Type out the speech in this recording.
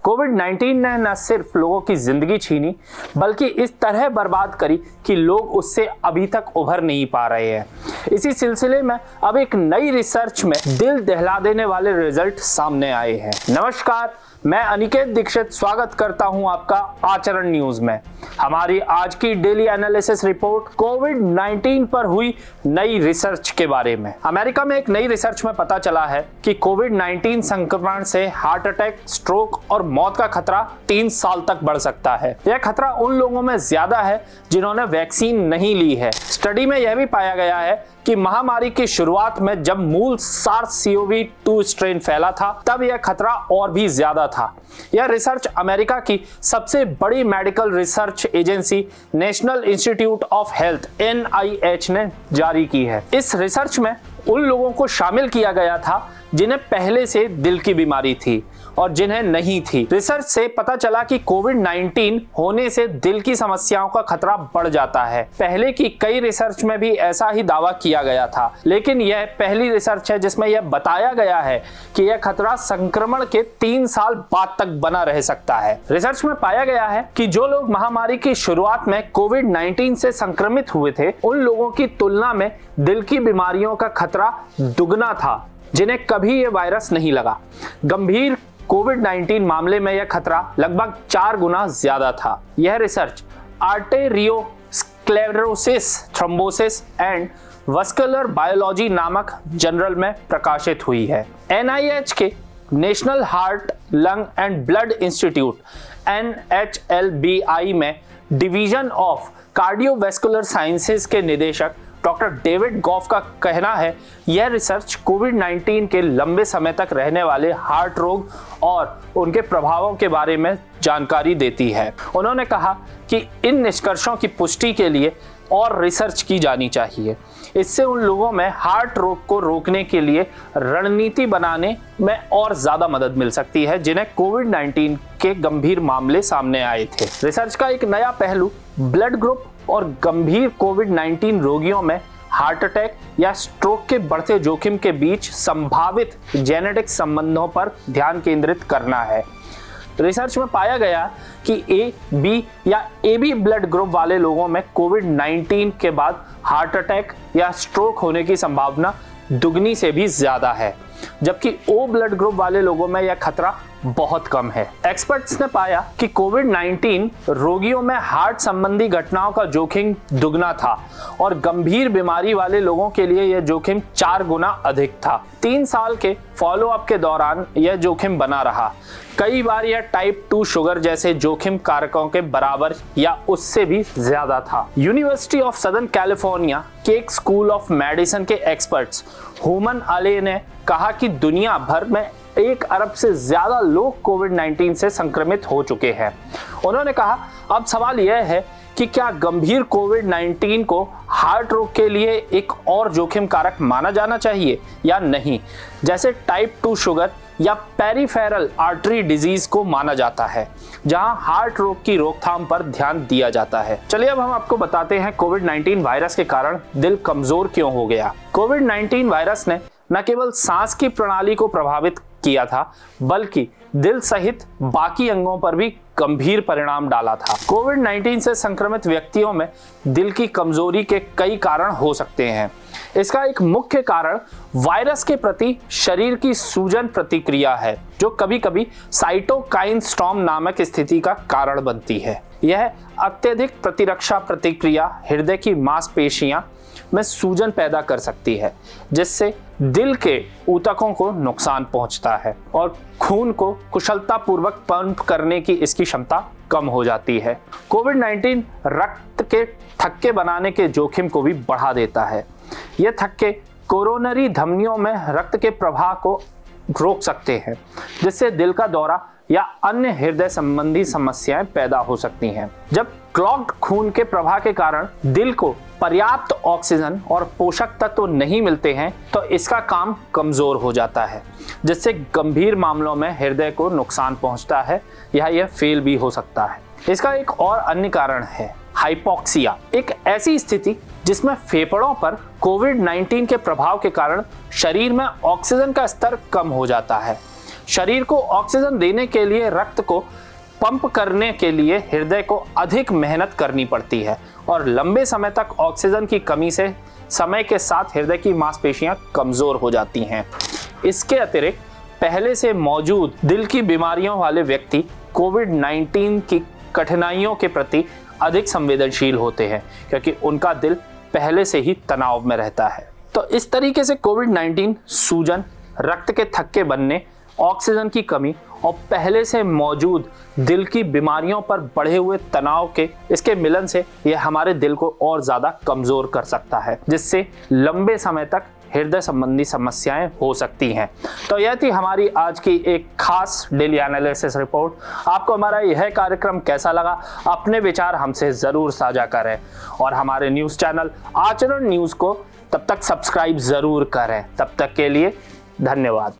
कोविड-19 ने न सिर्फ लोगों की जिंदगी छीनी बल्कि इस तरह बर्बाद करी कि लोग उससे अभी तक उभर नहीं पा रहे हैं। इसी सिलसिले में अब एक नई रिसर्च में दिल दहला देने वाले रिजल्ट सामने आए हैं। नमस्कार, मैं अनिकेत दीक्षित स्वागत करता हूं आपका आचरण न्यूज में। हमारी आज की डेली एनालिसिस रिपोर्ट कोविड-19 पर हुई नई रिसर्च के बारे में। अमेरिका में एक नई रिसर्च में पता चला है कि कोविड-19 संक्रमण से हार्ट अटैक, स्ट्रोक और मौत का खतरा 3 साल तक बढ़ सकता है। यह खतरा उन लोगों में ज्यादा है जिन्होंने वैक्सीन नहीं ली है। स्टडी में यह भी पाया गया है कि महामारी की शुरुआत में जब मूल SARS-CoV-2 स्ट्रेन फैला था तब यह खतरा और भी ज्यादा था। यह रिसर्च अमेरिका की सबसे बड़ी medical research agency national institute of health NIH ने जारी की है। इस रिसर्च में उन लोगों को शामिल किया गया था जिन्हें पहले से दिल की बीमारी थी और जिन्हें नहीं थी। रिसर्च से पता चला कि कोविड-19 होने से दिल की समस्याओं का खतरा बढ़ जाता है। पहले की कई रिसर्च में भी ऐसा ही दावा किया गया था, लेकिन यह पहली रिसर्च है जिसमें यह बताया गया है कि यह खतरा संक्रमण के 3 साल बाद तक बना रह सकता है। रिसर्च में पाया गया है कि जो लोग महामारी की शुरुआत में कोविड-19 से संक्रमित हुए थे, उन लोगों की तुलना में दिल की बीमारियों का खतरा दुगना था जिन्हें कभी यह वायरस नहीं लगा। गंभीर कोविड-19 मामले में यह खतरा लगभग 4 गुना ज्यादा था। यह research arteriosclerosis, thrombosis and vascular biology नामक जर्नल में प्रकाशित हुई है। NIH के national heart, lung and blood institute NHLBI में डिवीजन ऑफ कार्डियोवैस्कुलर साइंसेज के निदेशक डॉक्टर डेविड गॉफ का कहना है यह रिसर्च कोविड-19 के लंबे समय तक रहने वाले हार्ट रोग और उनके प्रभावों के बारे में जानकारी देती है। उन्होंने कहा कि इन निष्कर्षों की पुष्टि के लिए और रिसर्च की जानी चाहिए। इससे उन लोगों में हार्ट रोग को रोकने के लिए रणनीति बनाने में और ज्यादा मदद मिल सकती है जिन्हें कोविड-19 के गंभीर मामले सामने आए थे। रिसर्च का एक नया पहलू ब्लड ग्रुप और गंभीर कोविड-19 रोगियों में हार्ट अटैक या स्ट्रोक के बढ़ते जोखिम के बीच संभावित जेनेटिक संबंधों पर ध्यान केंद्रित करना है। रिसर्च में पाया गया कि A, B या AB ब्लड ग्रुप वाले लोगों में कोविड-19 के बाद हार्ट अटैक या स्ट्रोक होने की संभावना दुगनी से भी ज्यादा है, जबकि O ब्लड ग्रुप वाले लोगों में यह खतरा बहुत कम है। एक्सपर्ट्स ने पाया कि कोविड-19 रोगियों में हार्ट संबंधी घटनाओं का जोखिम दुगना था और गंभीर बीमारी वाले लोगों के लिए यह जोखिम 4 गुना अधिक था। 3 साल के फॉलोअप के दौरान यह जोखिम बना रहा। कई बार यह टाइप 2 शुगर जैसे जोखिम कारकों के बराबर या उससे भी ज्यादा था। University of southern California cake school of medicine के एक्सपर्ट्स हुमन अले ने कहा कि दुनिया भर में 1 अरब से ज्यादा लोग कोविड-19 से संक्रमित हो चुके हैं। उन्होंने कहा अब सवाल यह है कि क्या गंभीर कोविड-19 को हार्ट रोग के लिए एक और जोखिम कारक माना जाना चाहिए या नहीं, जैसे टाइप 2 शुगर या पेरिफेरल आर्टरी डिजीज को माना जाता है, जहां हार्ट रोग की रोकथाम पर ध्यान दिया जाता है। चलिए अब हम आपको बताते हैं कोविड-19 वायरस के कारण दिल कमजोर क्यों हो गया। कोविड-19 वायरस ने न केवल सांस की प्रणाली को प्रभावित किया था बल्कि दिल सहित बाकी अंगों पर भी गंभीर परिणाम डाला था। कोविड-19 से संक्रमित व्यक्तियों में दिल की कमजोरी के कई कारण हो सकते हैं। इसका एक मुख्य कारण वायरस के प्रति शरीर की सूजन प्रतिक्रिया है, जो कभी-कभी साइटोकाइन स्टॉर्म नामक स्थिति का कारण बनती है। यह अत्यधिक प्रतिरक्षा प्रतिक्रिया हृदय की मांसपेशियां में सूजन पैदा कर सकती है, जिससे दिल के ऊतकों को नुकसान पहुंचता है और खून को कुशलतापूर्वक पंप करने की इसकी क्षमता कम हो जाती है। कोविड-19 रक्त के थक्के बनाने के जोखिम को भी बढ़ा देता है। ये थक्के कोरोनरी धमनियों में रक्त के प्रवाह को रोक सकते हैं, जिससे दिल का दौरा या अन्य हृदय संबंधी समस्याएं पैदा हो सकती हैं। जब क्लॉग्ड खून के प्रवाह के कारण दिल को पर्याप्त ऑक्सीजन और पोषक तत्व नहीं मिलते हैं तो इसका काम कमजोर हो जाता है, जिससे गंभीर मामलों में हृदय को नुकसान पहुंचता है या यह फेल भी हो सकता है। इसका एक और अन्य कारण है हाइपोक्सिया, एक ऐसी स्थिति जिसमें फेफड़ों पर कोविड-19 के प्रभाव के कारण शरीर में ऑक्सीजन का स्तर कम हो जाता है। शरीर को ऑक्सीजन देने के लिए रक्त को पंप करने के लिए हृदय को अधिक मेहनत करनी पड़ती है और लंबे समय तक ऑक्सीजन की कमी से समय के साथ हृदय की मांसपेशियां कमजोर हो जाती हैं। इसके अतिरिक्त पहले से मौजूद दिल की बीमारियों वाले व्यक्ति कोविड-19 की कठिनाइयों के प्रति अधिक संवेदनशील होते हैं क्योंकि उनका दिल पहले से ही तनाव में रहता है। तो इस तरीके से कोविड-19 सूजन, रक्त के थक्के बनने, ऑक्सीजन की कमी और पहले से मौजूद दिल की बीमारियों पर बढ़े हुए तनाव के इसके मिलन से यह हमारे दिल को और ज्यादा कमजोर कर सकता है, जिससे लंबे समय तक हृदय संबंधी समस्याएं हो सकती हैं। तो यह थी हमारी आज की एक खास डेली एनालिसिस रिपोर्ट। आपको हमारा यह कार्यक्रम कैसा लगा? अपने विचार हमसे जरूर साझा करें और हमारे न्यूज चैनल आचरण न्यूज को तब तक सब्सक्राइब जरूर करें। तब तक के लिए धन्यवाद।